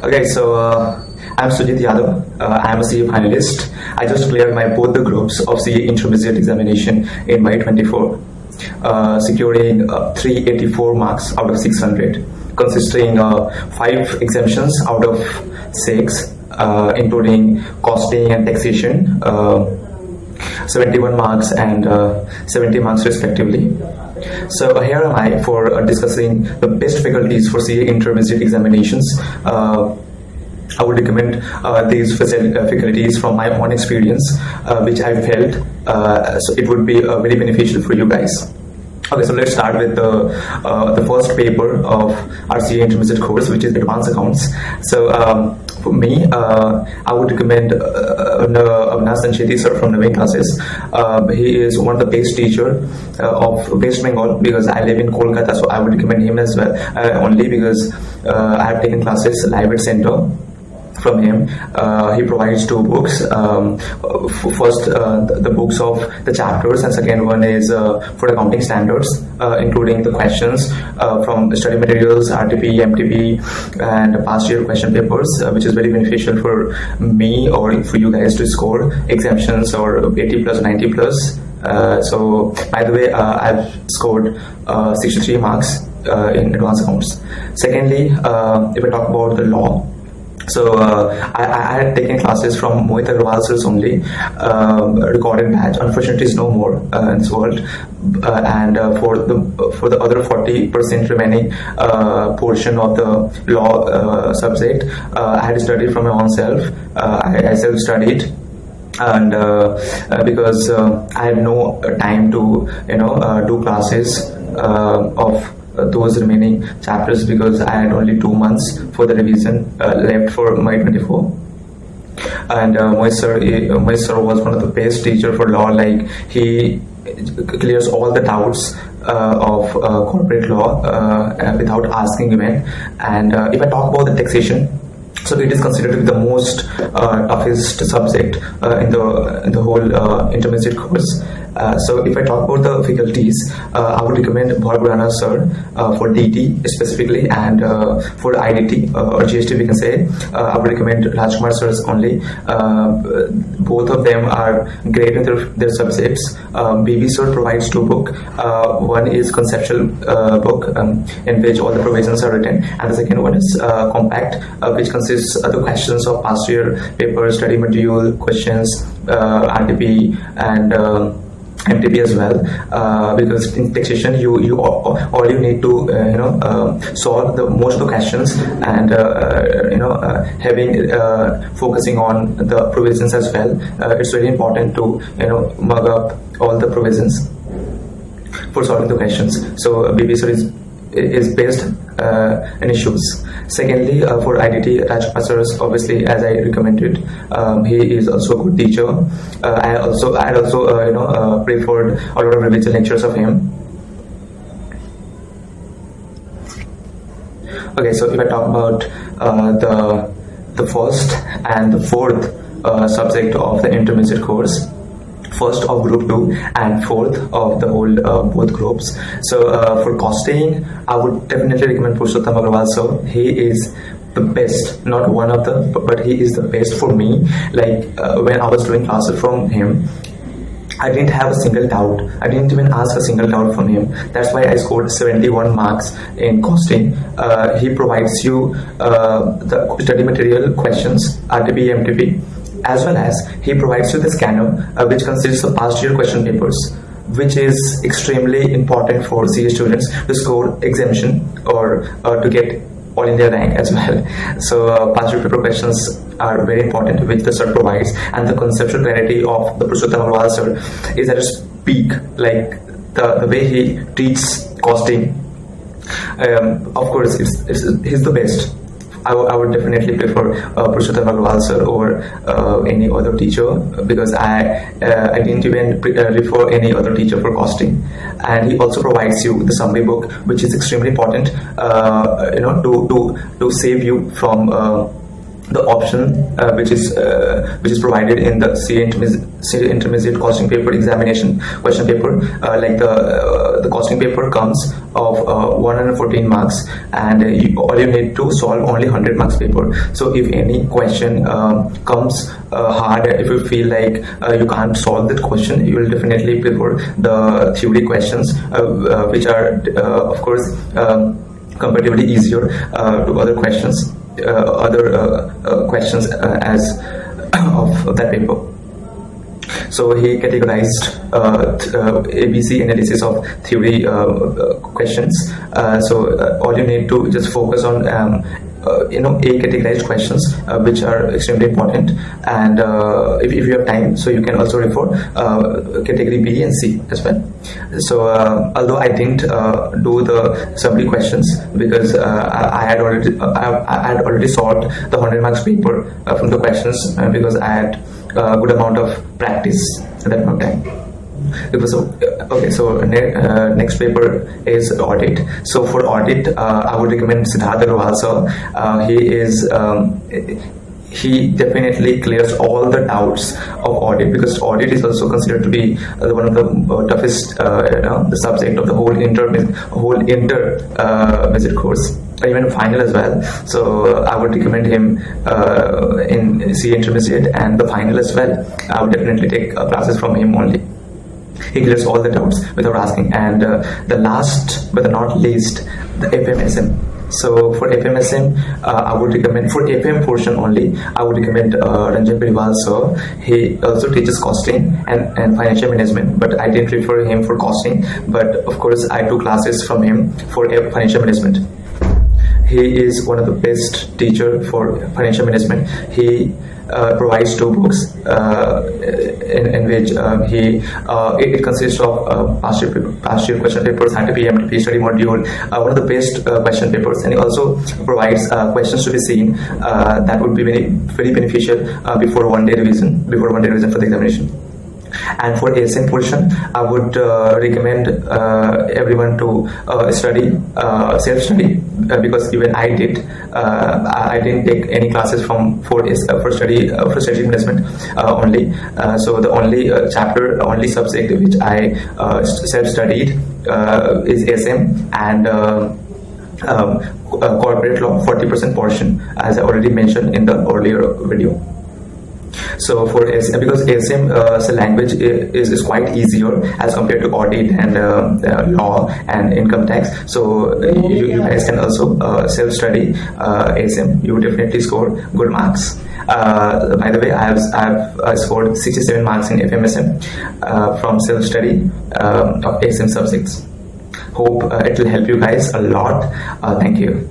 Okay, so I'm Sujit Yadav. I'm a CA finalist. I just cleared both the groups of CA intermediate examination in May 24, securing 384 marks out of 600, consisting 5 exemptions out of 6, including costing and taxation, 71 marks and 70 marks respectively. So here am I for discussing the best faculties for CA intermediate examinations. I would recommend these faculties from my own experience, which I felt so it would be very beneficial for you guys. Okay, so let's start with the first paper of our CA intermediate course, which is Advanced Accounts. So for me, I would recommend Avinash Sancheti sir from Naveen classes. He is one of the best teacher of West Bengal, because I live in Kolkata, so I would recommend him as well, only because I have taken classes live at center from him. He provides 2 books. First, the books of the chapters, and second one is for accounting standards, including the questions from study materials, RTP, MTP, and past year question papers, which is very beneficial for me or for you guys to score exemptions or 80 plus, 90 plus. So by the way, I've scored 63 marks in advanced accounts. Secondly, if I talk about the law, so I had taken classes from Mohit Agarwal sir's only, recorded batch. Unfortunately, is no more in this world. And for the other 40% remaining portion of the law subject, I had studied from my own self. I self-studied. And because I had no time to do classes of those remaining chapters, because I had only 2 months for the revision left for May 24. And Mohit sir was one of the best teacher for law. Like, he clears all the doubts of corporate law without asking even. And if I talk about the taxation, so it is considered to be the most toughest subject in the whole intermediate course. So if I talk about the faculties, I would recommend Bhargavana sir for DT specifically, and for IDT or GST we can say, I would recommend Rajkumar sirs only. Both of them are great in their subjects. BB sir provides 2 books. One is conceptual book in which all the provisions are written, and the second one is compact, which consists of the questions of past year papers, study module questions, RTP, and MTP as well, because in taxation you all you need to solve the most of the questions, and having focusing on the provisions as well. It's very important to mug up all the provisions for solving the questions. So BB sir is based in issues. Secondly, for IDT, Rajkumar sir, obviously, as I recommended, he is also a good teacher. I had also preferred a lot of revision lectures of him. Okay, so if I talk about the first and the fourth subject of the intermediate course, first of group 2 and fourth of the whole both groups. So for costing, I would definitely recommend Purushottam Agarwal sir. He is the best, not one of the, but he is the best for me. Like, when I was doing classes from him, I didn't have a single doubt. I didn't even ask a single doubt from him. That's why I scored 71 marks in costing. He provides you the study material questions, RTP, MTP, as well as he provides you the scanner, which consists of past year question papers, which is extremely important for CA students to score exemption or to get all India rank as well. So past year paper questions are very important, which the sir provides, and the conceptual clarity of the Purushottam Agarwal sir is at its peak. Like, the way he teaches costing, of course he's the best. I would definitely prefer Purushottam Agarwal sir over any other teacher, because I didn't even refer any other teacher for costing. And he also provides you the summary book, which is extremely important, to save you from the option which is provided in the CA intermediate costing paper examination question paper. Like the costing paper comes of 114 marks, and all you need to solve only 100 marks paper. So if any question comes hard, if you feel like you can't solve that question, you will definitely prefer the theory questions, which are of course comparatively easier to other questions as of that paper. So he categorized ABC analysis of theory questions. So all you need to just focus on A categorized questions, which are extremely important, and if you have time, so you can also refer category B and C as well. So although I didn't do the summary questions, because I had already solved the 100 marks paper from the questions, because I had a good amount of practice at that point of time. Okay, so next paper is audit. So for audit, I would recommend Siddharth Agrawal sir. He definitely clears all the doubts of audit, because audit is also considered to be one of the toughest the subject of the whole intermediate course, or even final as well. So I would recommend him in CA intermediate and the final as well. I would definitely take classes from him only. He clears all the doubts without asking. And the last but not least, the FMSM. So for FMSM, I would recommend, for FM portion only, I would recommend Ranjan Periwal sir. He also teaches costing and financial management, but I didn't refer him for costing, but of course I took classes from him for financial management. He is one of the best teacher for financial management. He provides 2 books in which it consists of past year question papers, scientific PMTP study module, one of the best question papers, and he also provides questions to be seen that would be very beneficial before one day revision for the examination. And for ASM portion, I would recommend everyone to study self-study, because even I didn't take any classes for study management only. So the only only subject which I self-studied is ASM and corporate law 40% portion, as I already mentioned in the earlier video. So for ASM, because ASM language is quite easier as compared to audit and law and income tax. So you guys can also self-study ASM. You definitely score good marks. By the way, I've scored 67 marks in FMSM from self-study of ASM subjects. Hope it will help you guys a lot. Thank you.